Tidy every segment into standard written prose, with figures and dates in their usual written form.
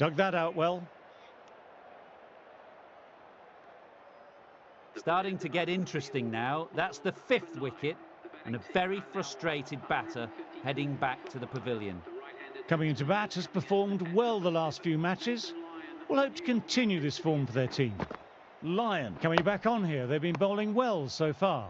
Dug that out well. Starting to get interesting now. That's the 5th wicket and a very frustrated batter heading back to the pavilion. Coming into bat, has performed well the last few matches. Will hope to continue this form for their team. Lyon coming back on here. They've been bowling well so far.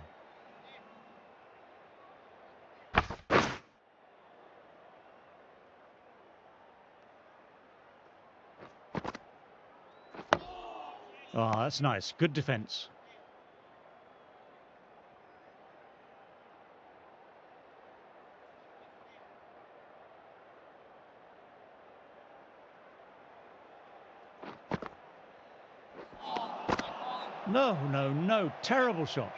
Ah, that's nice. Good defence. No, no, no. Terrible shot.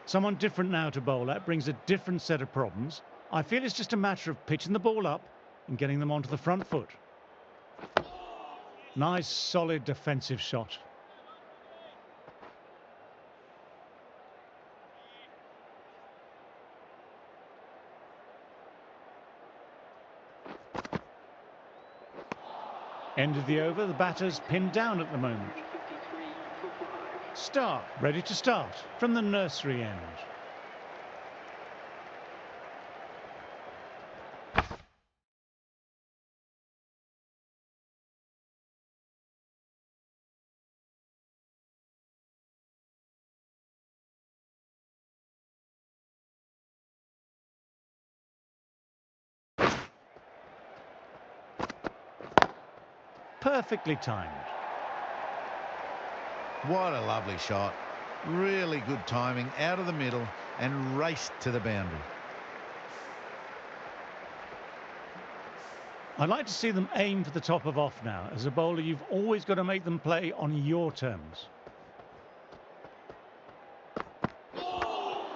Someone different now to bowl at brings a different set of problems. I feel it's just a matter of pitching the ball up and getting them onto the front foot. Nice, solid defensive shot. End of the over, the batter's pinned down at the moment. Stark, ready to start from the nursery end. Perfectly timed. What a lovely shot. Really good timing, out of the middle and raced to the boundary. I'd like to see them aim for the top of off now. As a bowler, you've always got to make them play on your terms.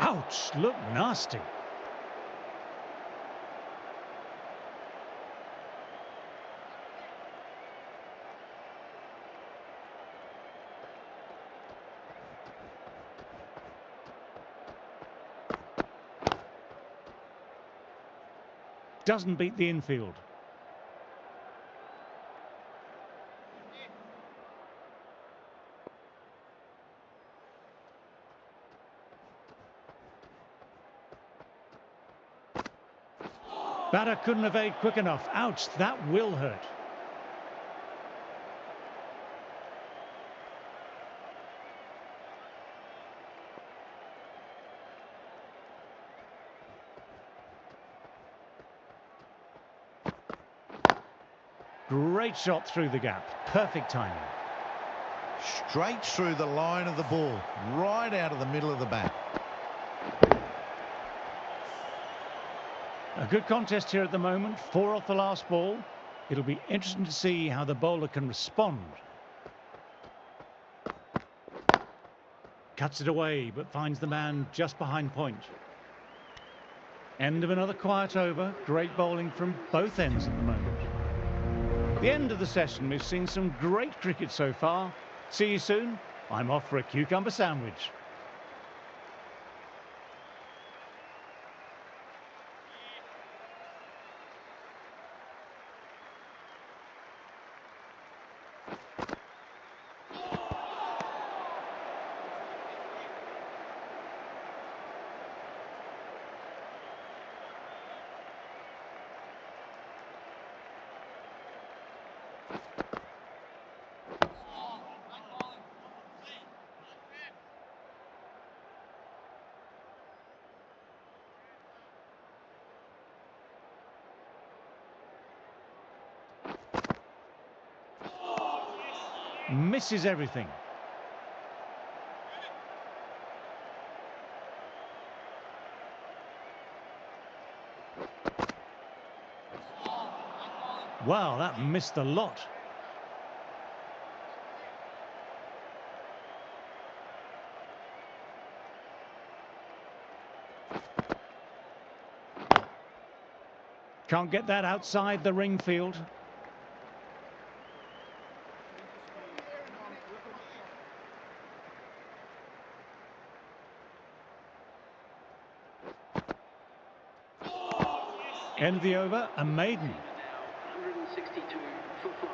Ouch, look nasty. Doesn't beat the infield. Batter couldn't evade quick enough. Ouch, that will hurt. Great shot through the gap. Perfect timing. Straight through the line of the ball, right out of the middle of the bat. A good contest here at the moment. 4 off the last ball. It'll be interesting to see how the bowler can respond. Cuts it away, but finds the man just behind point. End of another quiet over. Great bowling from both ends at the moment. The end of the session. We've seen some great cricket so far. See you soon. I'm off for a cucumber sandwich. Misses everything. Wow, that missed a lot. Can't get that outside the ring field. End of the over, a maiden. 162 for 5.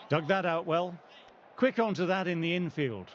Dug that out well. Quick onto that in the infield.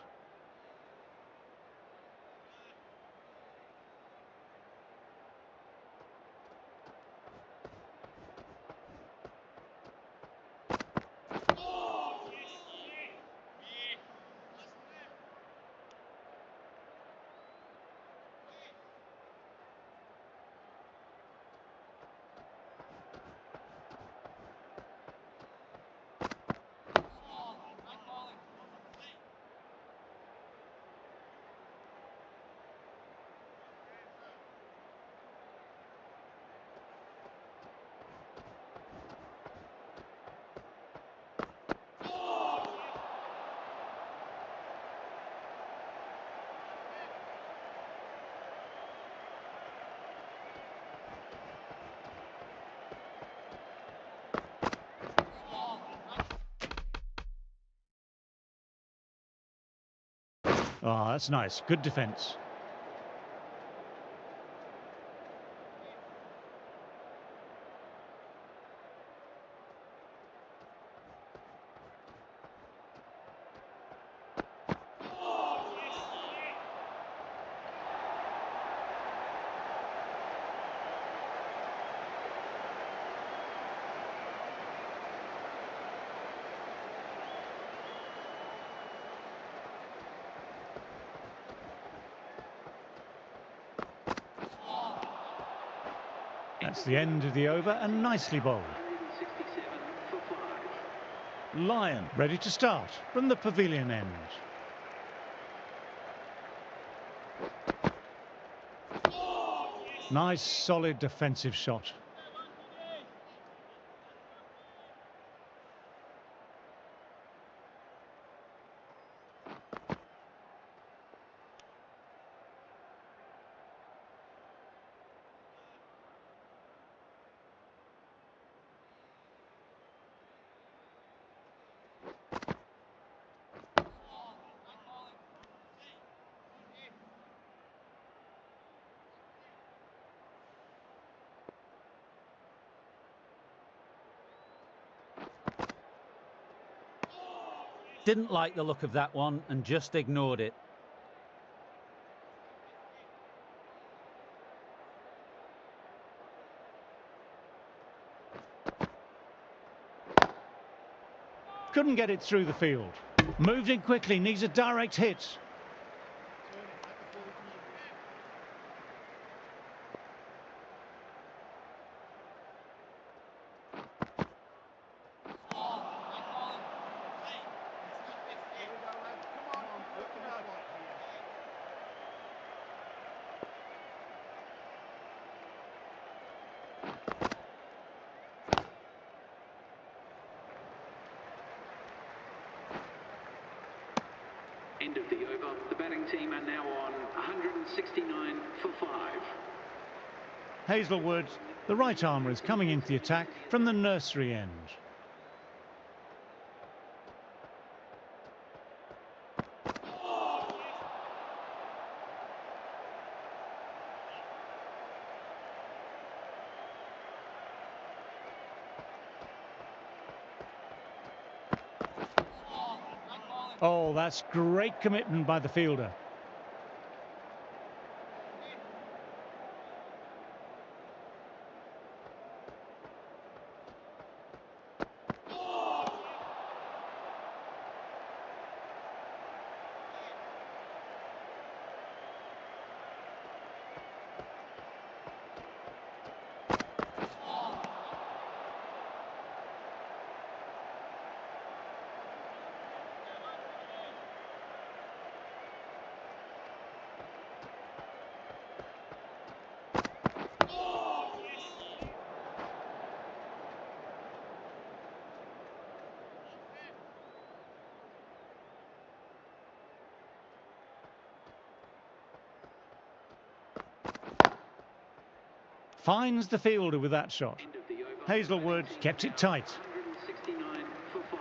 Ah, that's nice. Good defence. That's the end of the over and nicely bowled. 167 for 5. Lyon ready to start from the pavilion end. Nice solid defensive shot. Didn't like the look of that one and just ignored it. Couldn't get it through the field. Moved in quickly, needs a direct hit. End of the over. The batting team are now on 169 for 5. Hazelwood, the right armour, is coming into the attack from the nursery end. Oh, that's great commitment by the fielder. Finds the fielder with that shot. End of the over. Hazelwood kept it tight. 169 for 5.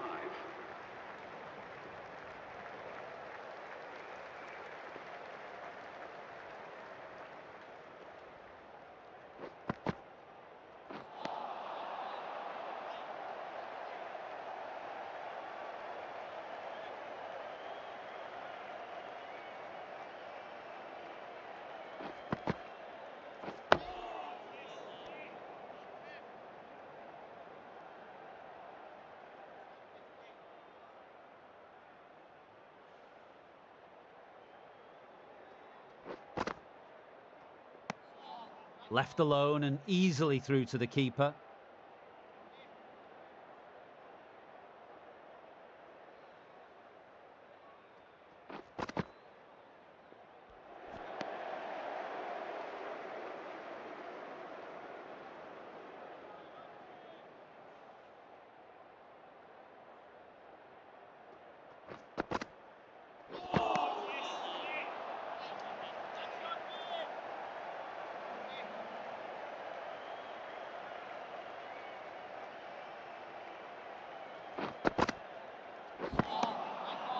Left alone and easily through to the keeper.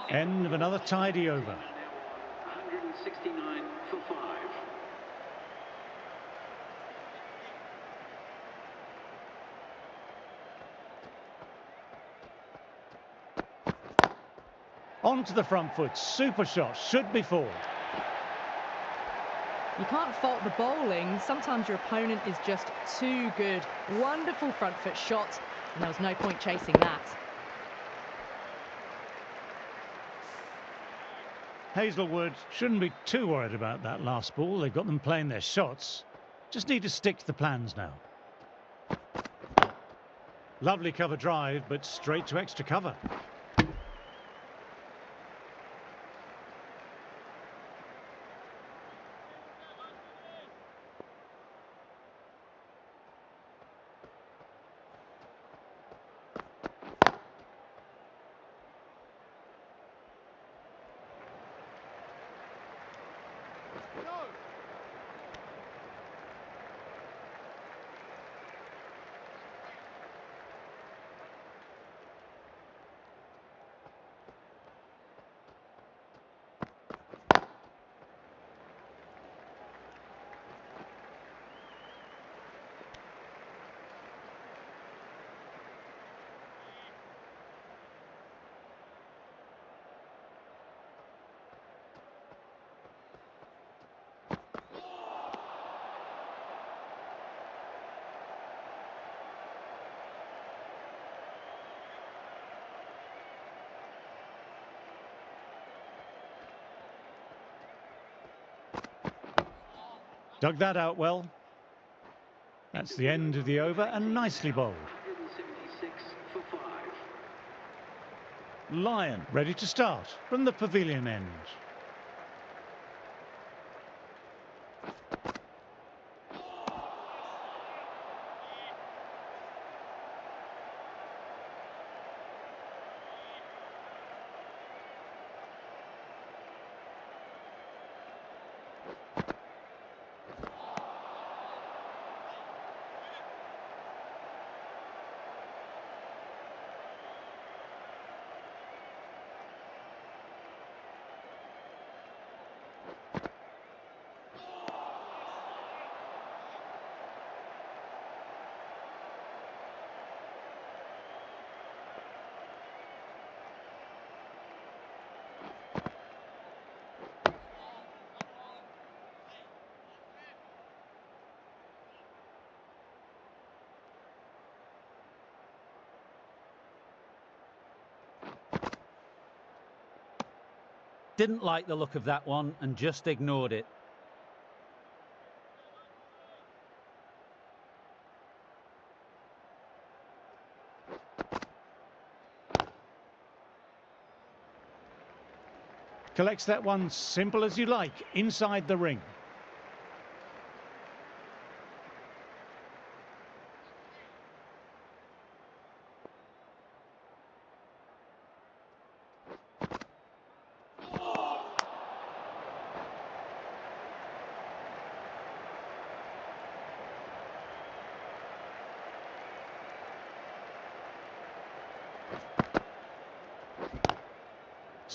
End of another tidy over. Now on 169 for 5. Onto the front foot. Super shot. Should be forward. You can't fault the bowling. Sometimes your opponent is just too good. Wonderful front foot shot, and there was no point chasing that. Hazelwood shouldn't be too worried about that last ball. They've got them playing their shots. Just need to stick to the plans now. Lovely cover drive, but straight to extra cover. Dug that out well. That's the end of the over and nicely bowled. 176 for 5. Lyon ready to start from the pavilion end. Didn't like the look of that one and just ignored it. Collects that one simple as you like, inside the ring.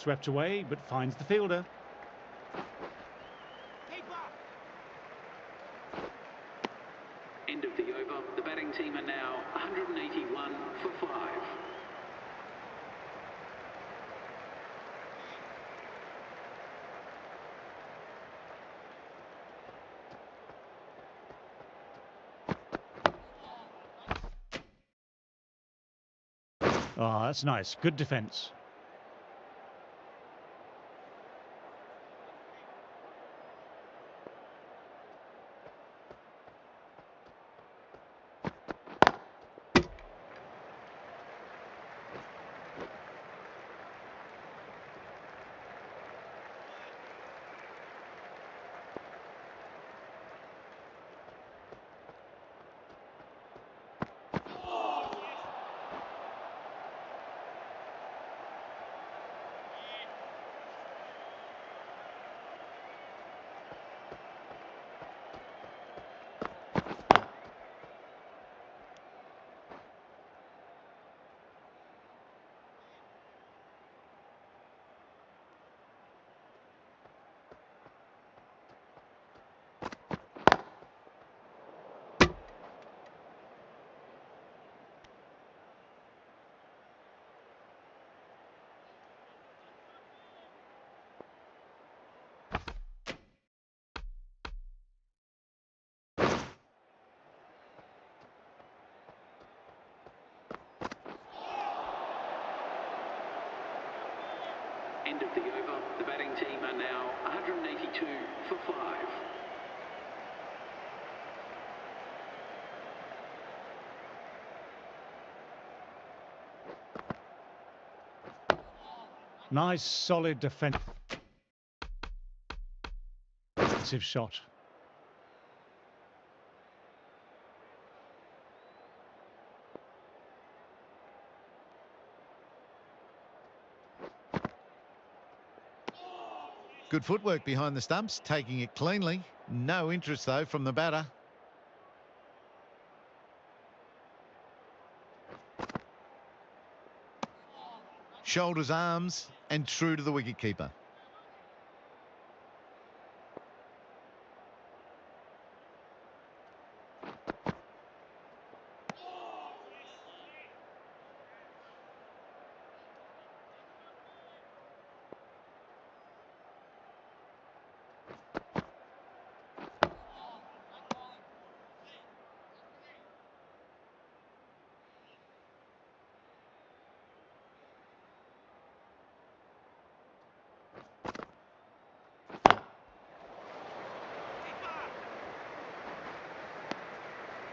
swept away, but finds the fielder. End of the over. The batting team are now 181 for 5. Oh, that's nice. Good defence. End of the over. The batting team are now 182 for 5. Nice, solid defensive shot. Good footwork behind the stumps, taking it cleanly. No interest, though, from the batter. Shoulders, arms, and true to the wicketkeeper.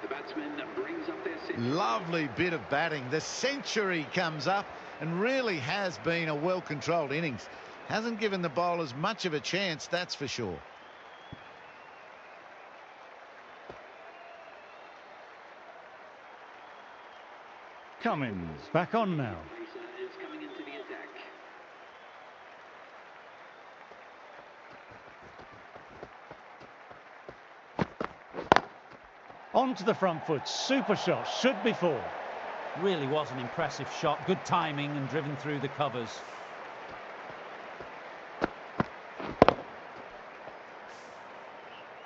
The batsman brings up their century. Lovely bit of batting. The century comes up and really has been a well-controlled innings. Hasn't given the bowlers much of a chance, that's for sure. Cummins back on now. Is coming into the attack. Onto the front foot. Super shot. Should be 4. Really was an impressive shot. Good timing and driven through the covers.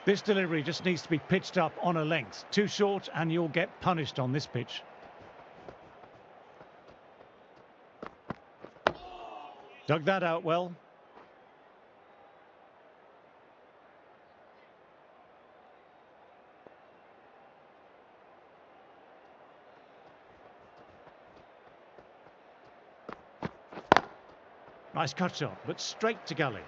This delivery just needs to be pitched up on a length. Too short and you'll get punished on this pitch. Dug that out well. Nice cut shot, but straight to gully.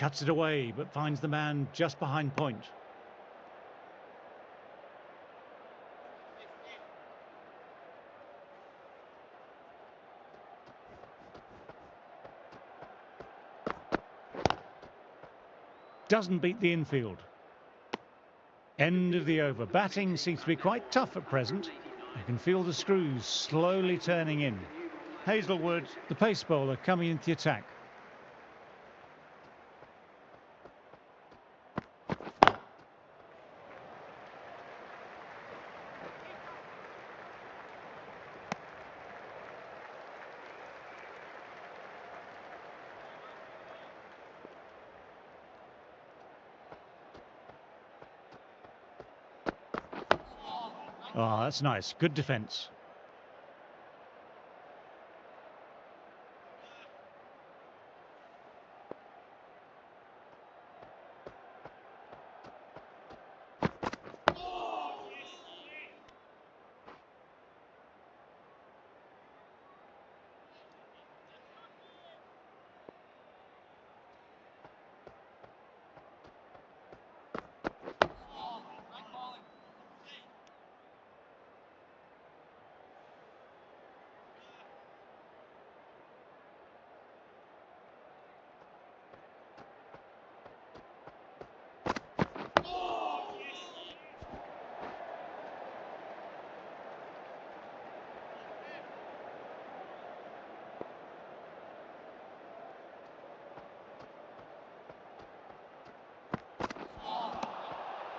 Cuts it away, but finds the man just behind point. Doesn't beat the infield. End of the over. Batting seems to be quite tough at present. You can feel the screws slowly turning in. Hazelwood, the pace bowler, coming into the attack. Oh, that's nice. Good defence.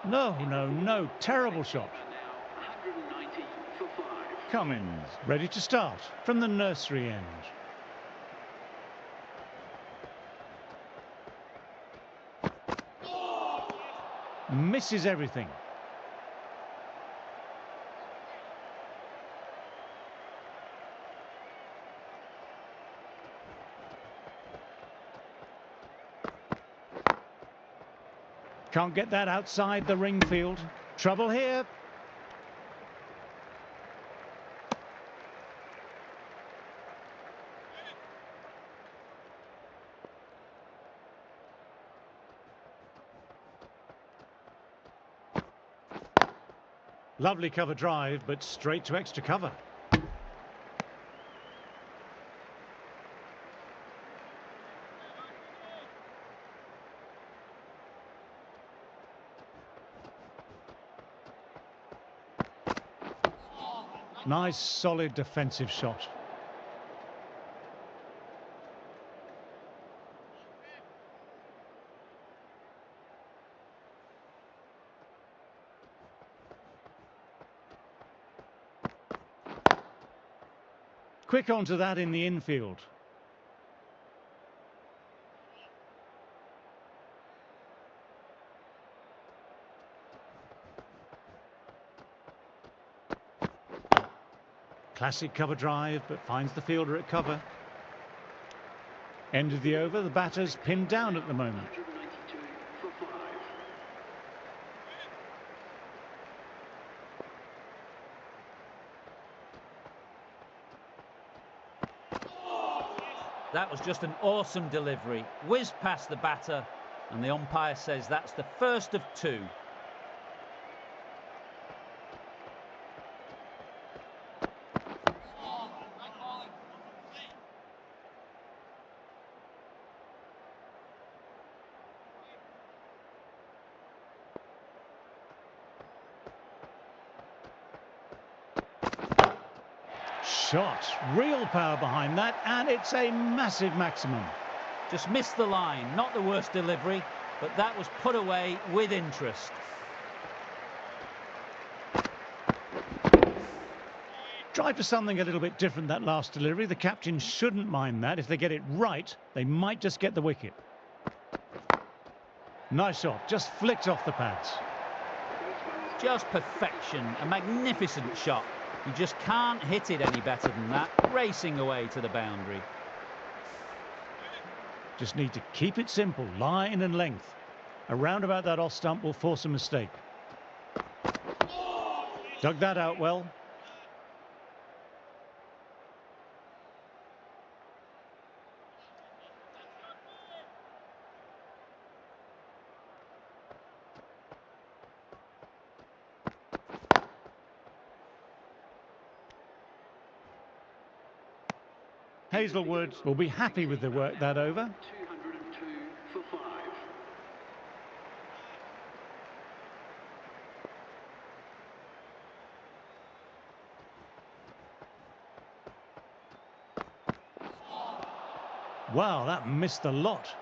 No, no, no. Terrible shot. Now 190 for 5. Cummins, ready to start from the nursery end. Misses everything. Can't get that outside the ring field. Trouble here. Lovely cover drive, but straight to extra cover. Nice, solid defensive shot. Quick onto that in the infield. Classic cover drive, but finds the fielder at cover. End of the over, the batter's pinned down at the moment. 192 for 5. That was just an awesome delivery. Whizzed past the batter, and the umpire says that's the first of 2. Shot, real power behind that, and it's a massive maximum. Just missed the line, not the worst delivery, but that was put away with interest. Tried for something a little bit different that last delivery. The captain shouldn't mind that. If they get it right, they might just get the wicket. Nice shot, just flicked off the pads. Just perfection, a magnificent shot. You just can't hit it any better than that, racing away to the boundary. Just need to keep it simple, line and length. Around about that off stump will force a mistake. Dug that out well. Hazelwood will be happy with the work that over. 202 for 5. Wow, that missed the lot.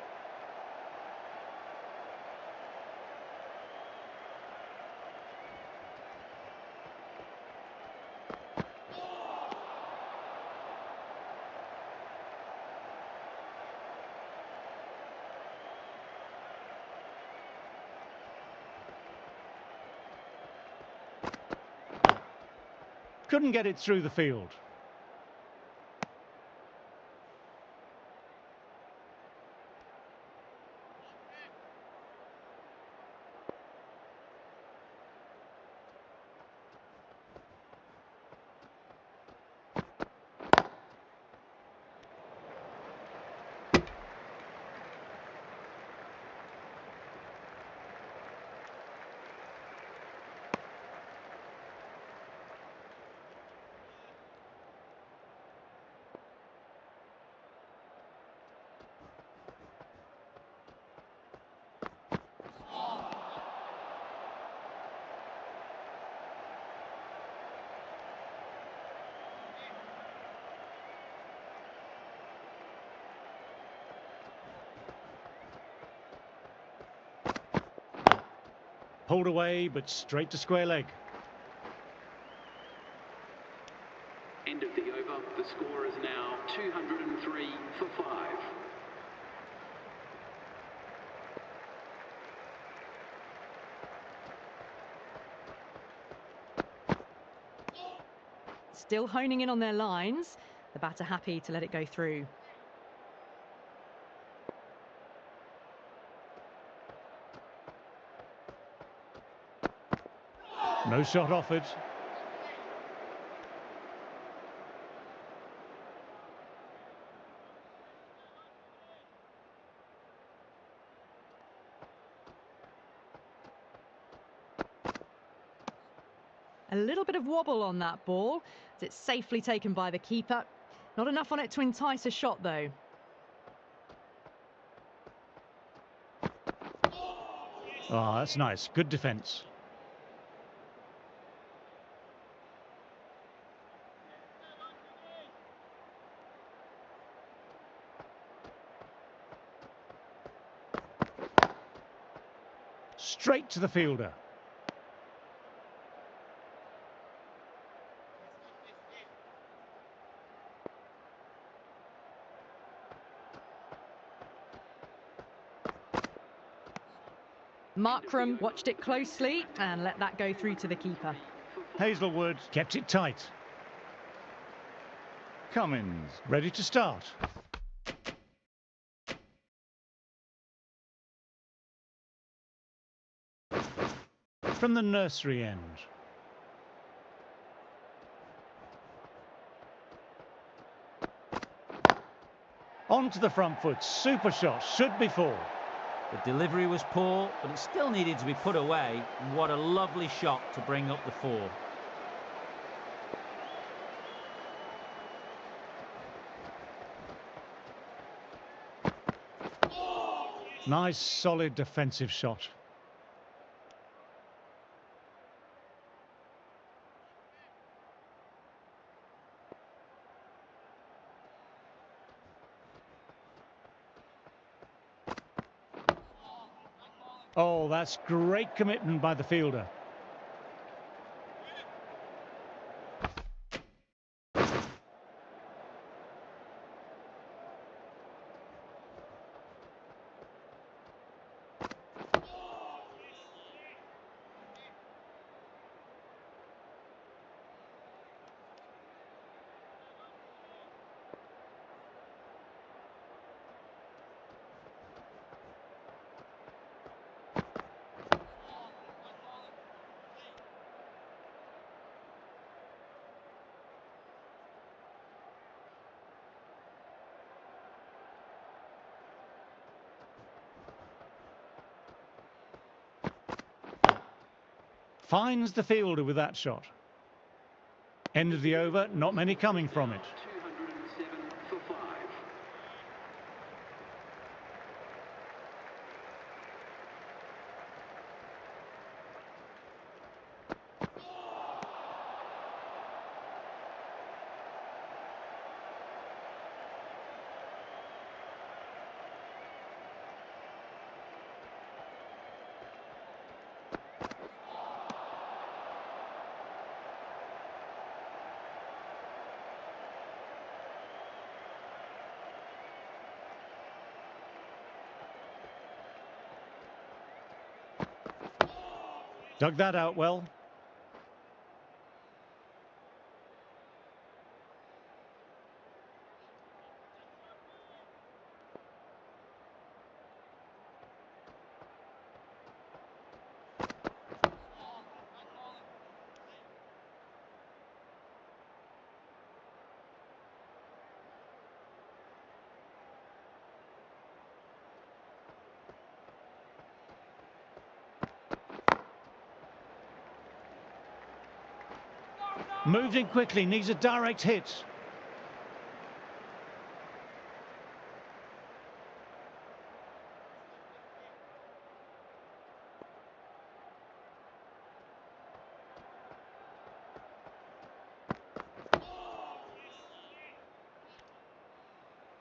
Couldn't get it through the field. Pulled away, but straight to square leg. End of the over. The score is now 203 for 5. Still honing in on their lines. The batter happy to let it go through. No shot offered. A little bit of wobble on that ball, as it's safely taken by the keeper. Not enough on it to entice a shot, though. Ah, that's nice. Good defence. Straight to the fielder. Markram watched it closely and let that go through to the keeper. Hazelwood kept it tight. Cummins ready to start. From the nursery end. On to the front foot. Super shot. Should be four. The delivery was poor, but it still needed to be put away. And what a lovely shot to bring up the 4. Nice, solid defensive shot. Oh, that's great commitment by the fielder. Finds the fielder with that shot. End of the over, not many coming from it. 207 for 5. Dug that out well. Moved in quickly, needs a direct hit.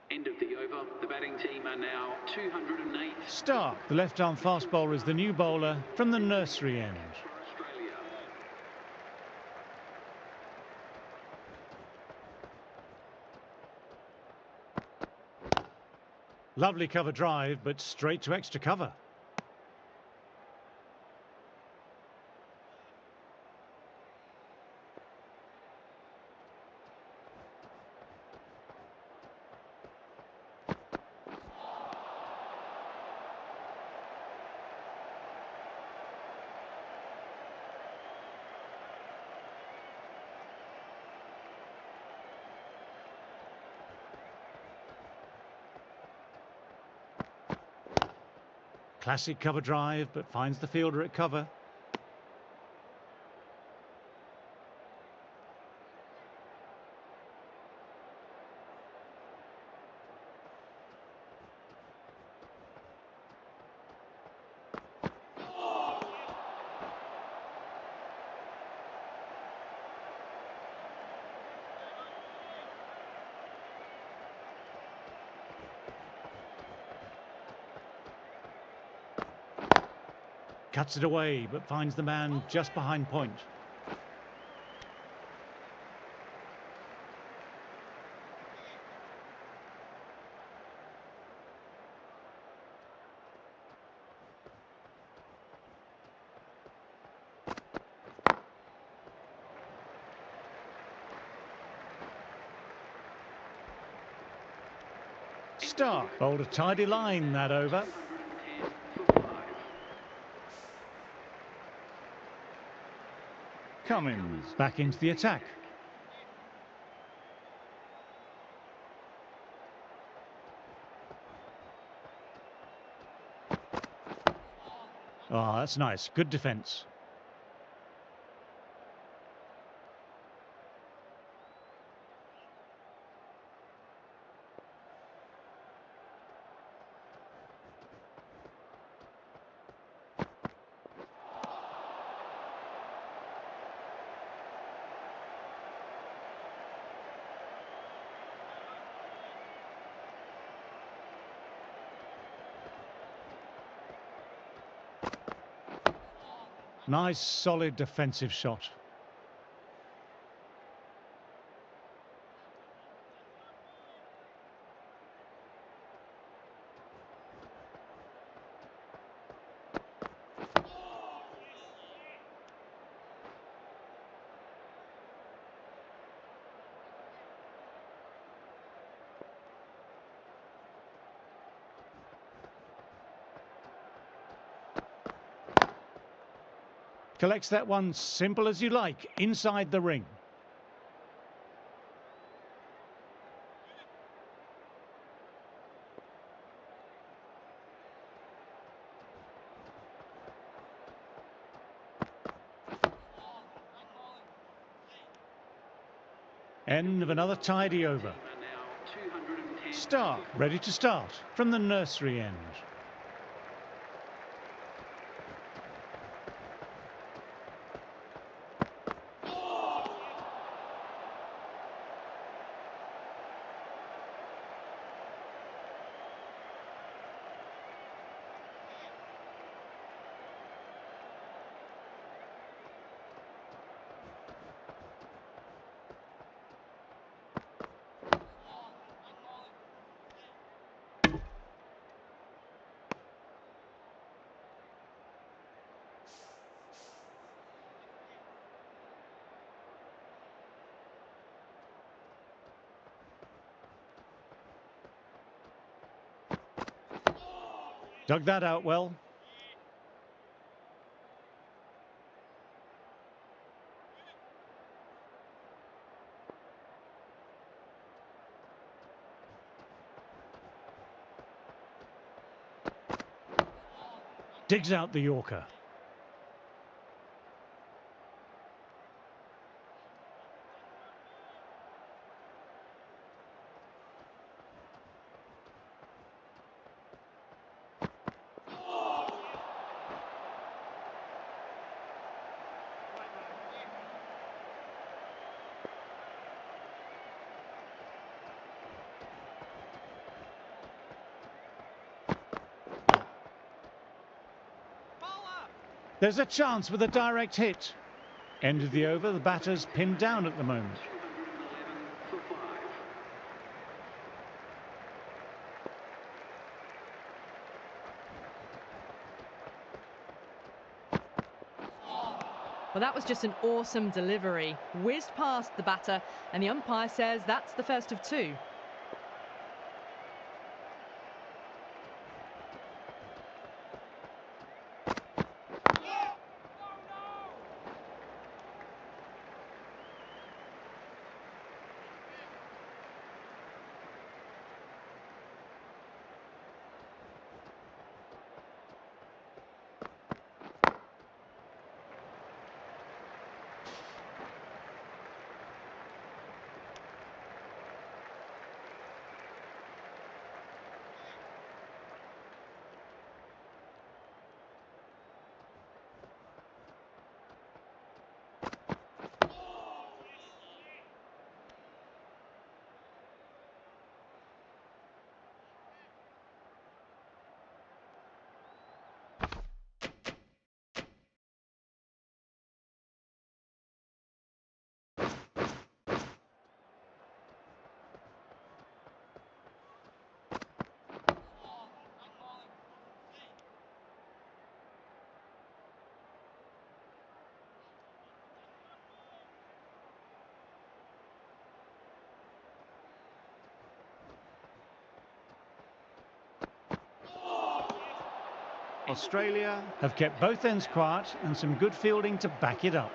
End of the over. The batting team are now 208. Stark, the left-arm fast bowler, is the new bowler from the nursery end. For Australia. Lovely cover drive, but straight to extra cover. Classic cover drive, but finds the fielder at cover. Cuts it away, but finds the man just behind point. Stark bowled a tidy line that over. 110 for 5. Cummins back into the attack. Oh, that's nice. Good defence. Nice, solid defensive shot. Collects that one, simple as you like, inside the ring. End of another tidy over. Are now 210. Stark ready to start from the nursery end. Dug that out well. Digs out the Yorker. There's a chance with a direct hit. End of the over, the batter's pinned down at the moment. 211 for 5. Well, that was just an awesome delivery. Whizzed past the batter, and the umpire says that's the first of 2. Australia have kept both ends quiet and some good fielding to back it up.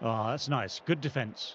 Oh, that's nice. Good defence.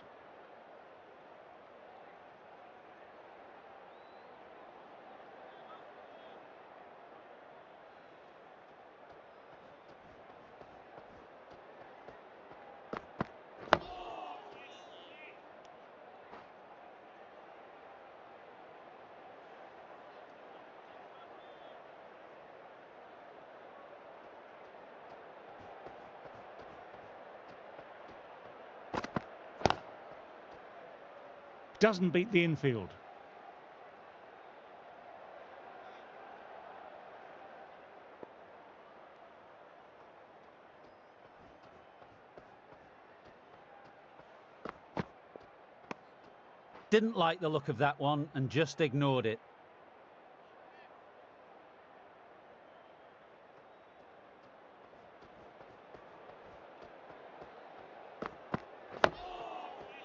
Doesn't beat the infield. Didn't like the look of that one and just ignored it.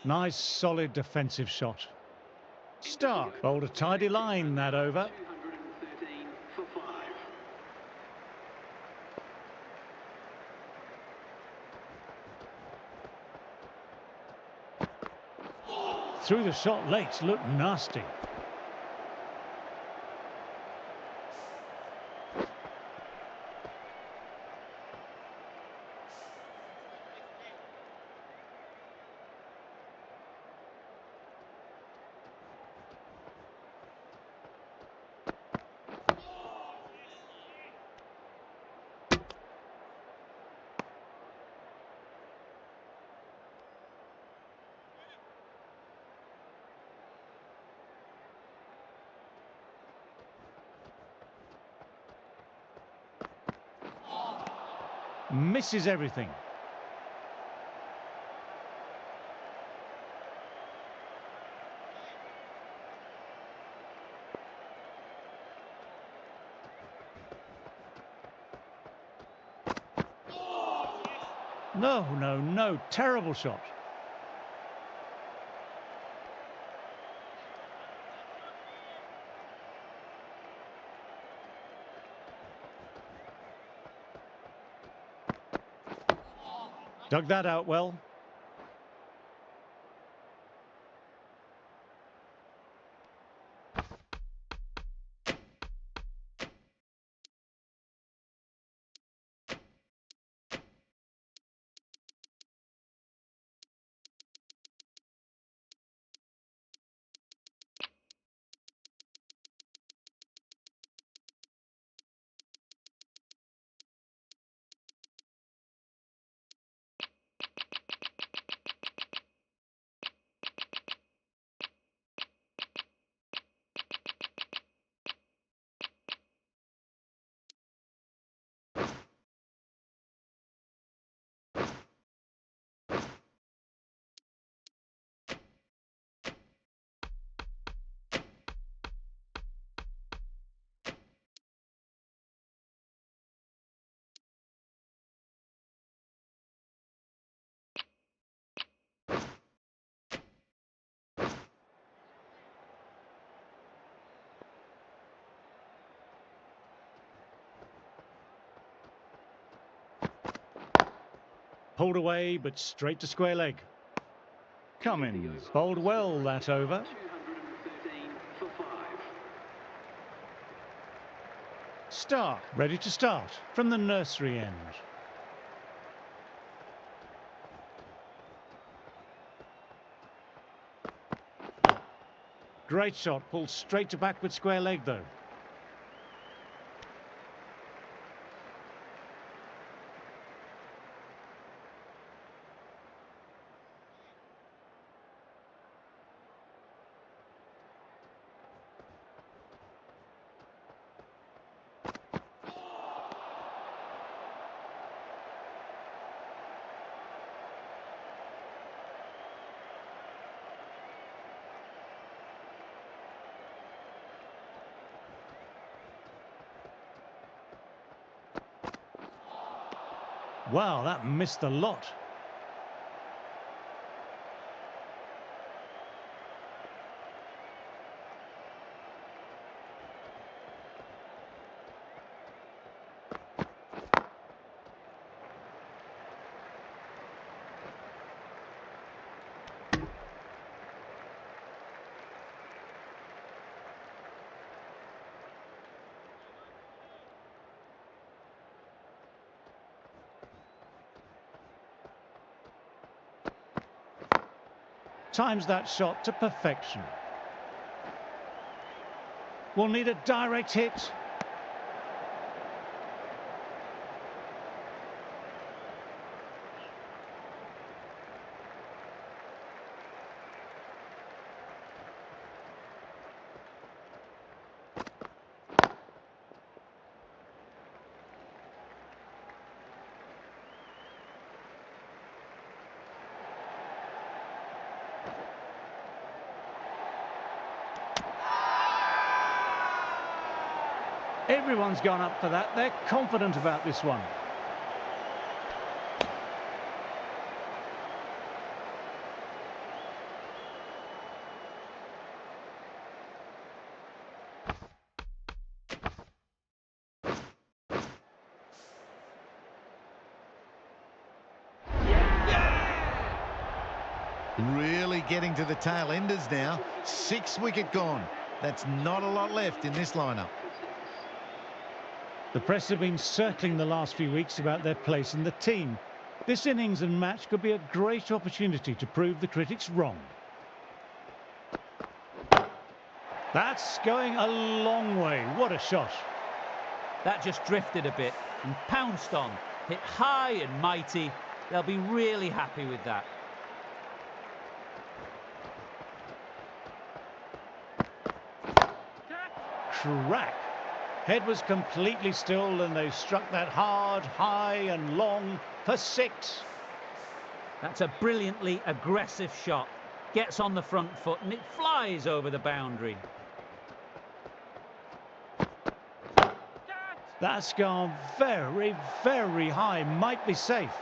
Nice, solid defensive shot. Stark bowled a tidy line that over. 213 for 5. Through the shot late, looked nasty. Misses everything. No, no, no. Terrible shot. Dug that out well. Pulled away, but straight to square leg. Cummins bowled well that over. 213 for 5. Stark ready to start from the nursery end. Great shot, pulled straight to backward square leg though. Wow, that missed a lot. Times that shot to perfection. Will need a direct hit. Everyone's gone up for that. They're confident about this one. Really getting to the tail enders now. 6 wicket gone. That's not a lot left in this lineup. The press have been circling the last few weeks about their place in the team. This innings and match could be a great opportunity to prove the critics wrong. That's going a long way. What a shot. That just drifted a bit and pounced on. Hit high and mighty. They'll be really happy with that. Crack. Head was completely still and they struck that hard, high and long for 6. That's a brilliantly aggressive shot. Gets on the front foot and it flies over the boundary. That's gone very, very high. Might be safe.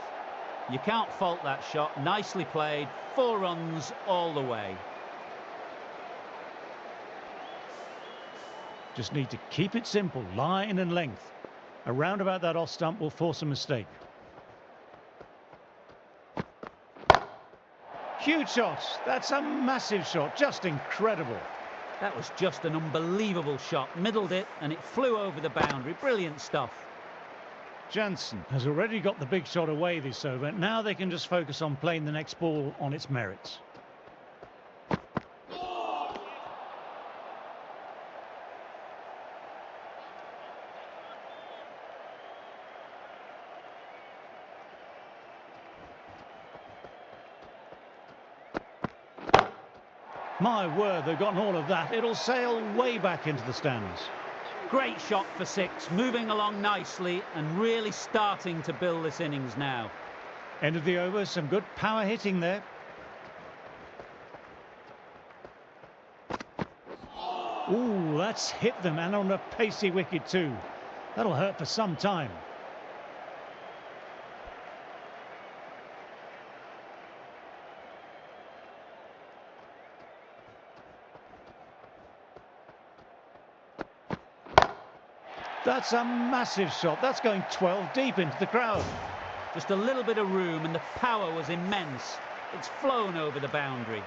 You can't fault that shot. Nicely played. 4 runs all the way. Just need to keep it simple, line and length. A round about that off stump will force a mistake. Huge shot. That's a massive shot. Just incredible. That was just an unbelievable shot. Middled it and it flew over the boundary. Brilliant stuff. Jansen has already got the big shot away this over. Now they can just focus on playing the next ball on its merits. My word, they've gotten all of that. It'll sail way back into the stands. Great shot for 6, moving along nicely and really starting to build this innings now. End of the over, some good power hitting there. Ooh, that's hit them, and on a pacey wicket too. That'll hurt for some time. That's a massive shot. That's going 12 deep into the crowd. Just a little bit of room and the power was immense. It's flown over the boundary.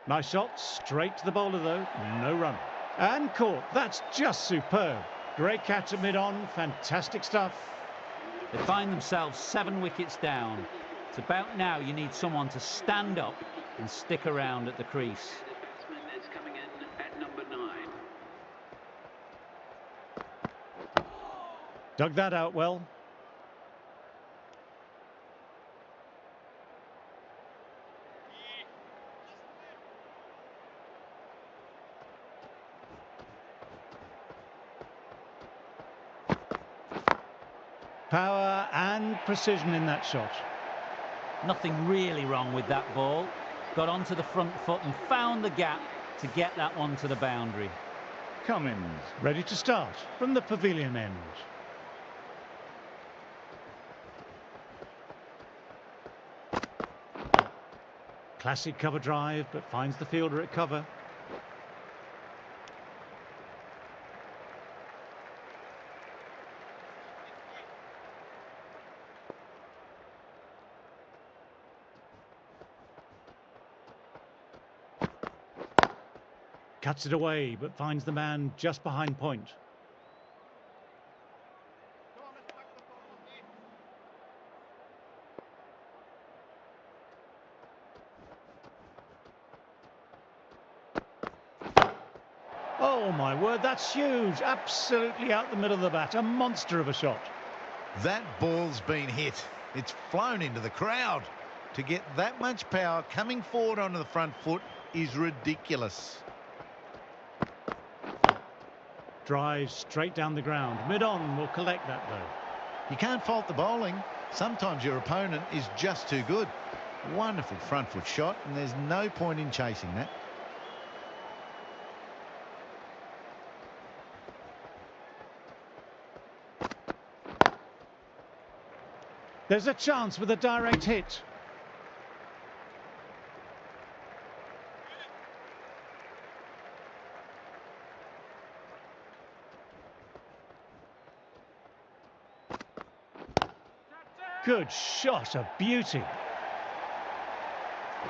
Nice shot, straight to the bowler though, no run. And caught, that's just superb. Great catch at mid-on, fantastic stuff. They find themselves 7 wickets down. It's about now you need someone to stand up and stick around at the crease. The batsman is coming in at number 9. Dug that out well. Power and precision in that shot. Nothing really wrong with that ball. Got onto the front foot and found the gap to get that one to the boundary. Cummins ready to start from the pavilion end. Classic cover drive, but finds the fielder at cover. Cuts it away, but finds the man just behind point. Oh my word, that's huge. Absolutely out the middle of the bat. A monster of a shot. That ball's been hit. It's flown into the crowd. To get that much power coming forward onto the front foot is ridiculous. Drives straight down the ground. Mid-on will collect that though. You can't fault the bowling. Sometimes your opponent is just too good. Wonderful front foot shot, and there's no point in chasing that. There's a chance with a direct hit. Good shot, a beauty.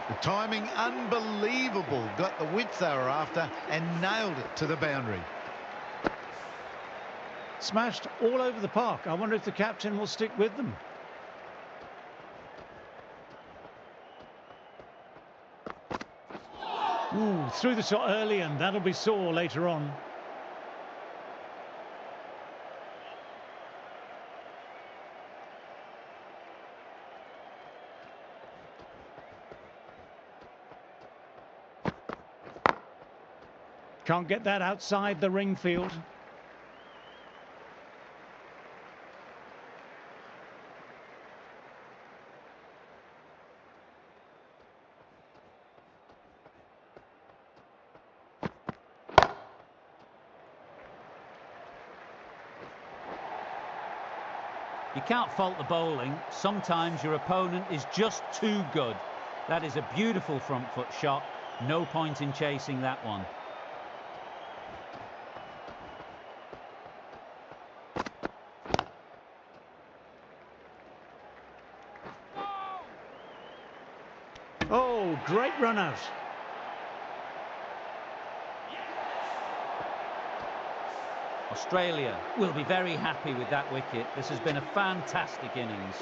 The timing unbelievable. Got the width they were after and nailed it to the boundary. Smashed all over the park. I wonder if the captain will stick with them. Oh, threw the shot early and that'll be sore later on. Can't get that outside the ring field. You can't fault the bowling. Sometimes your opponent is just too good. That is a beautiful front foot shot. No point in chasing that one. Oh, great run out. Australia will be very happy with that wicket. This has been a fantastic innings.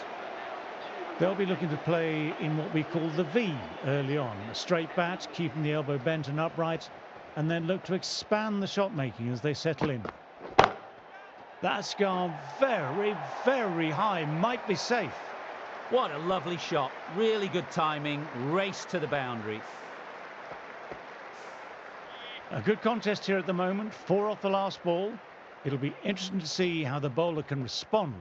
They'll be looking to play in what we call the V early on. A straight bat, keeping the elbow bent and upright, and then look to expand the shot making as they settle in. That's gone very, very high. Might be safe. What a lovely shot. Really good timing. Race to the boundary. A good contest here at the moment. 4 off the last ball. It'll be interesting to see how the bowler can respond.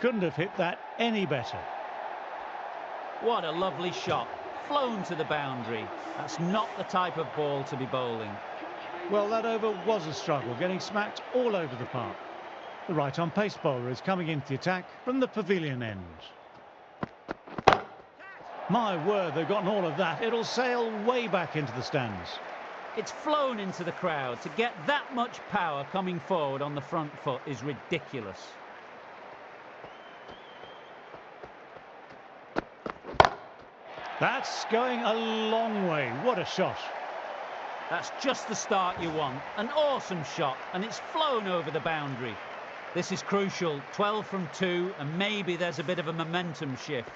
Couldn't have hit that any better. What a lovely shot. Flown to the boundary. That's not the type of ball to be bowling. Well, that over was a struggle, getting smacked all over the park. The right-arm pace bowler is coming into the attack from the pavilion end. My word, they've gotten all of that. It'll sail way back into the stands. It's flown into the crowd. To get that much power coming forward on the front foot is ridiculous. That's going a long way. What a shot. That's just the start you want. An awesome shot, and it's flown over the boundary. This is crucial. 12 from 2, and maybe there's a bit of a momentum shift.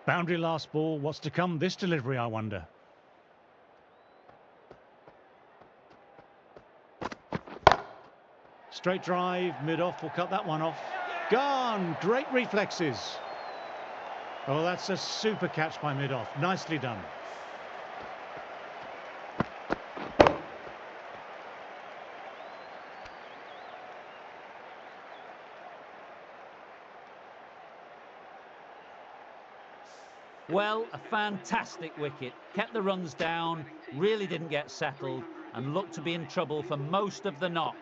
Boundary last ball. What's to come this delivery, I wonder? Straight drive, mid-off will cut that one off. Gone! Great reflexes. Oh, that's a super catch by mid-off. Nicely done. Well, a fantastic wicket. Kept the runs down, really didn't get settled, and looked to be in trouble for most of the knock.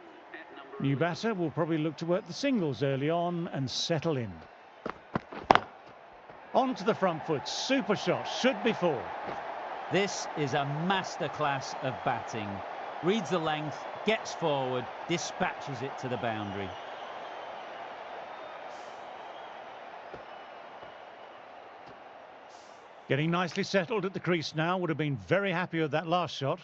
New batter will probably look to work the singles early on and settle in. On to the front foot. Super shot. Should be 4. This is a masterclass of batting. Reads the length, gets forward, dispatches it to the boundary. Getting nicely settled at the crease now. Would have been very happy with that last shot.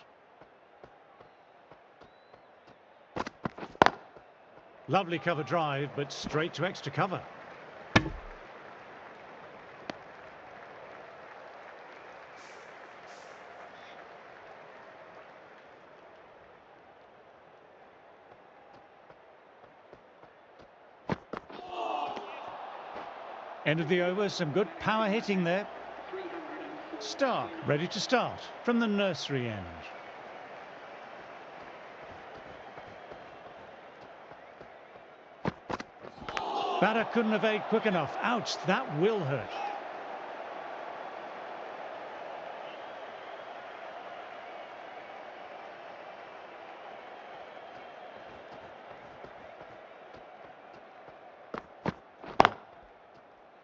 Lovely cover drive, but straight to extra cover. End of the over, some good power hitting there. Stark, ready to start from the nursery end. Batter couldn't evade quick enough. Ouch, that will hurt.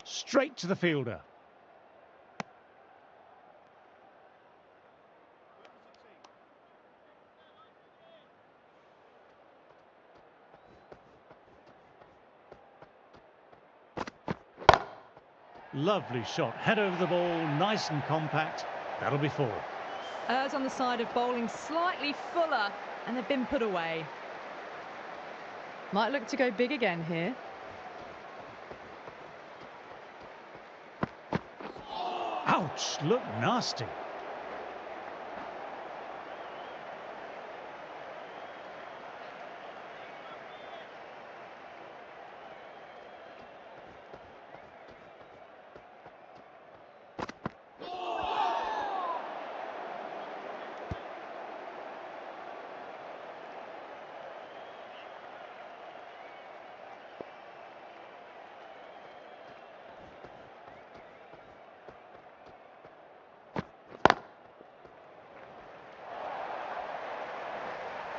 Straight to the fielder. Lovely shot, head over the ball, nice and compact. That'll be 4. Errs on the side of bowling slightly fuller and they've been put away. Might look to go big again here. Ouch, look nasty.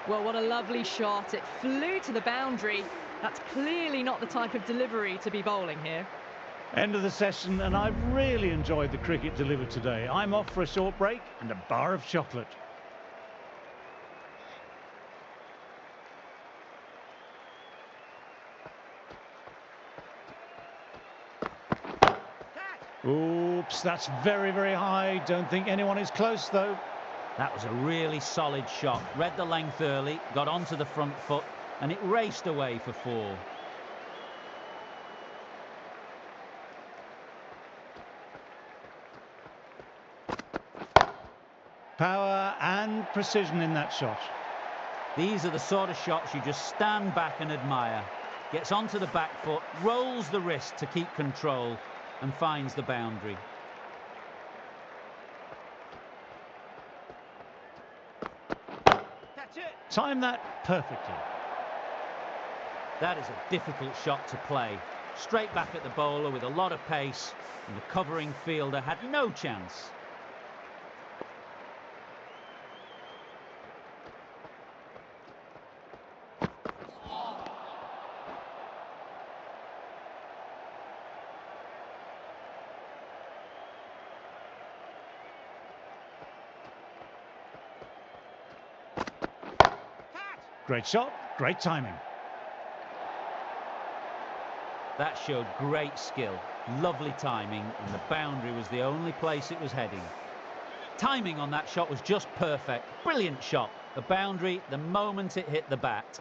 Well, what a lovely shot. It flew to the boundary. That's clearly not the type of delivery to be bowling here. End of the session, and I've really enjoyed the cricket delivered today. I'm off for a short break and a bar of chocolate. Oops, that's very, very high. Don't think anyone is close, though. That was a really solid shot. Read the length early, got onto the front foot, and it raced away for 4. Power and precision in that shot. These are the sort of shots you just stand back and admire. Gets onto the back foot, rolls the wrist to keep control, and finds the boundary. Time that perfectly. That is a difficult shot to play. Straight back at the bowler with a lot of pace, and the covering fielder had no chance. Great shot, great timing. That showed great skill, lovely timing, and the boundary was the only place it was heading. Timing on that shot was just perfect. Brilliant shot. The boundary the moment it hit the bat.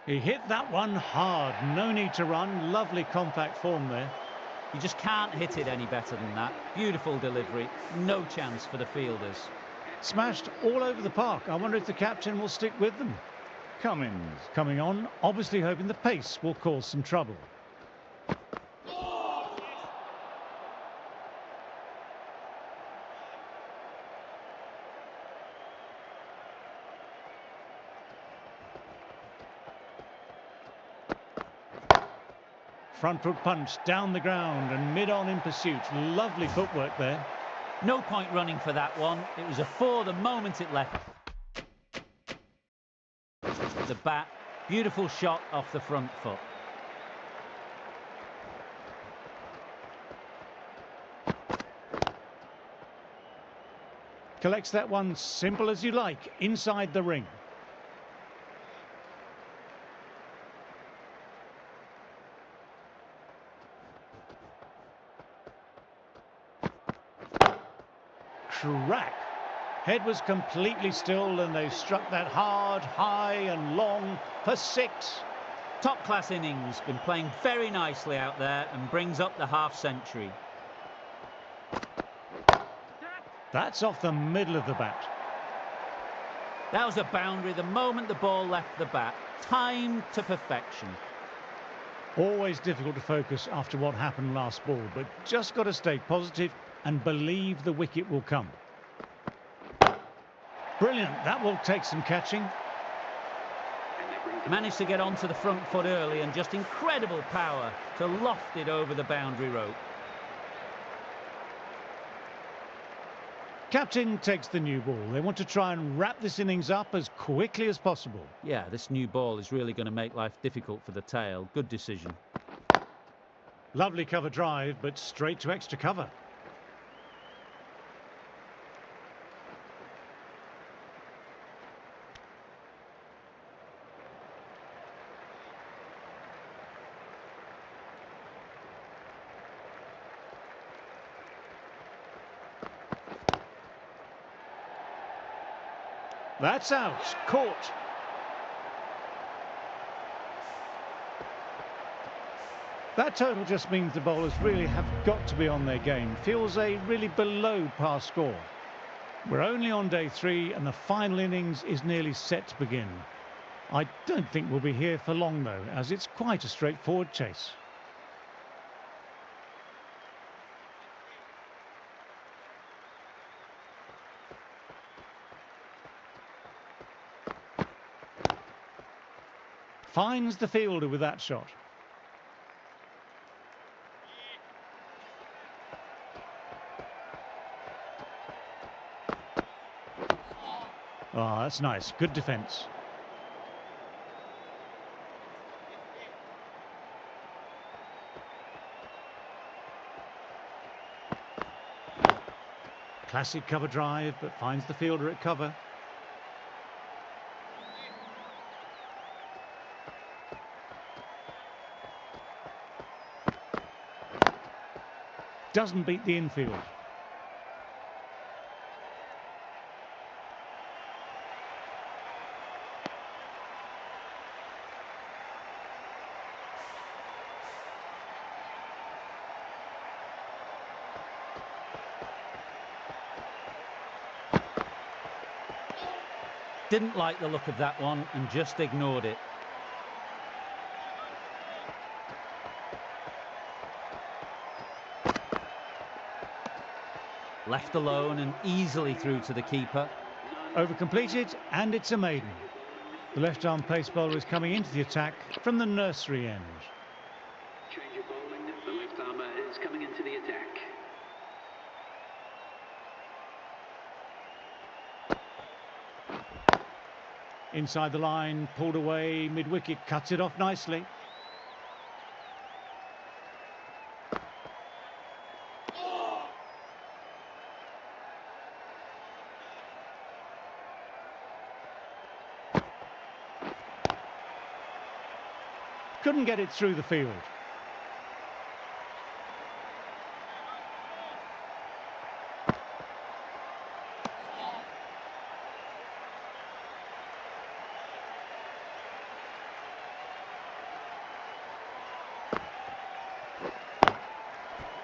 He hit that one hard. No need to run. Lovely compact form there. You just can't hit it any better than that. Beautiful delivery. No chance for the fielders. Smashed all over the park. I wonder if the captain will stick with them. Cummins coming on, obviously hoping the pace will cause some trouble. Front foot punch down the ground and mid-on in pursuit. Lovely footwork there. No point running for that one. It was a 4 the moment it left the bat. Beautiful shot off the front foot. Collects that one simple as you like, inside the ring. Crack. Head was completely still and they struck that hard, high and long for 6. Top class innings, been playing very nicely out there and brings up the half century. That's off the middle of the bat. That was a boundary the moment the ball left the bat. Timed to perfection. Always difficult to focus after what happened last ball, but just got to stay positive and believe the wicket will come. Brilliant, that will take some catching. Managed to get onto the front foot early and just incredible power to loft it over the boundary rope. Captain takes the new ball. They want to try and wrap this innings up as quickly as possible. Yeah, this new ball is really going to make life difficult for the tail. Good decision. Lovely cover drive, but straight to extra cover. That's out. Caught. That total just means the bowlers really have got to be on their game. Feels a really below par score. We're only on day 3 and the final innings is nearly set to begin. I don't think we'll be here for long though, as it's quite a straightforward chase. Finds the fielder with that shot. Oh, that's nice. Good defence. Classic cover drive, but finds the fielder at cover. Doesn't beat the infield. Didn't like the look of that one and just ignored it. Left alone and easily through to the keeper. Over completed, and it's a maiden. The left-arm pace bowler is coming into the attack from the nursery end. Change of bowling. The left armour is coming into the attack. Inside the line, pulled away, mid-wicket, cuts it off nicely. Couldn't get it through the field.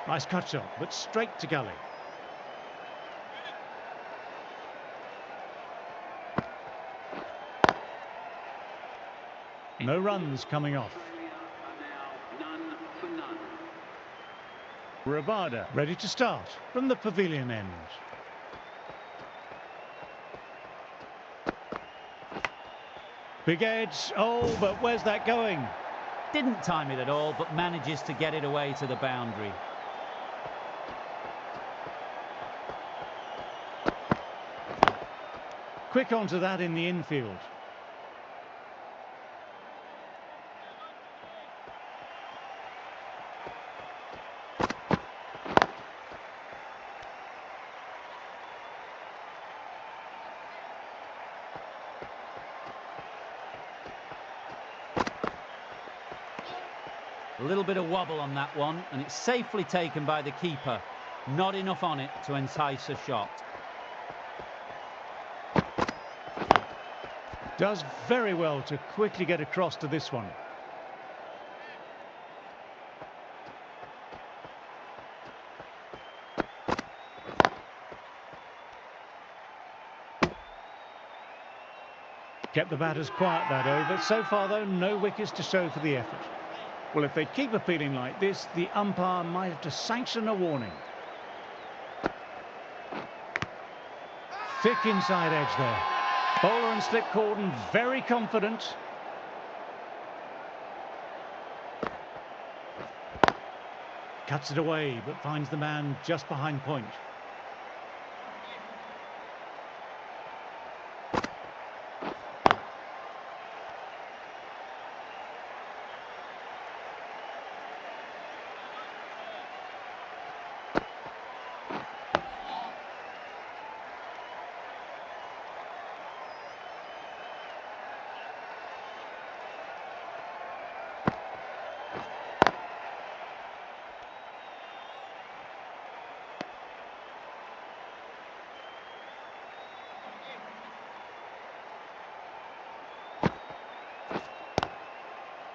Nice cut shot, but straight to gully. No runs coming off. Australia are now none for none. Rabada ready to start from the pavilion end. Big edge. Oh, but where's that going? Didn't time it at all, but manages to get it away to the boundary. Quick onto that in the infield. A little bit of wobble on that one, and it's safely taken by the keeper. Not enough on it to entice a shot. Does very well to quickly get across to this one. Kept the batters quiet that over. So far, though, no wickets to show for the effort. Well, if they keep appealing like this, the umpire might have to sanction a warning. Thick inside edge there. Bowler and slip cordon very confident. Cuts it away, but finds the man just behind point.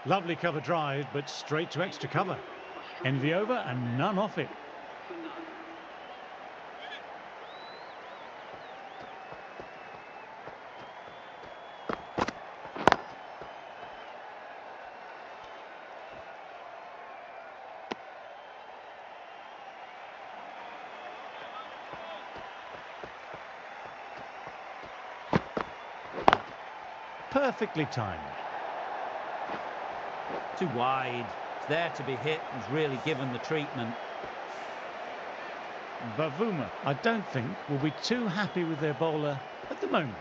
Lovely cover drive, but straight to extra cover. End of the over and none off it. For none. Perfectly timed. Too wide. It's there to be hit. He's really given the treatment. Bavuma, I don't think, will be too happy with their bowler at the moment.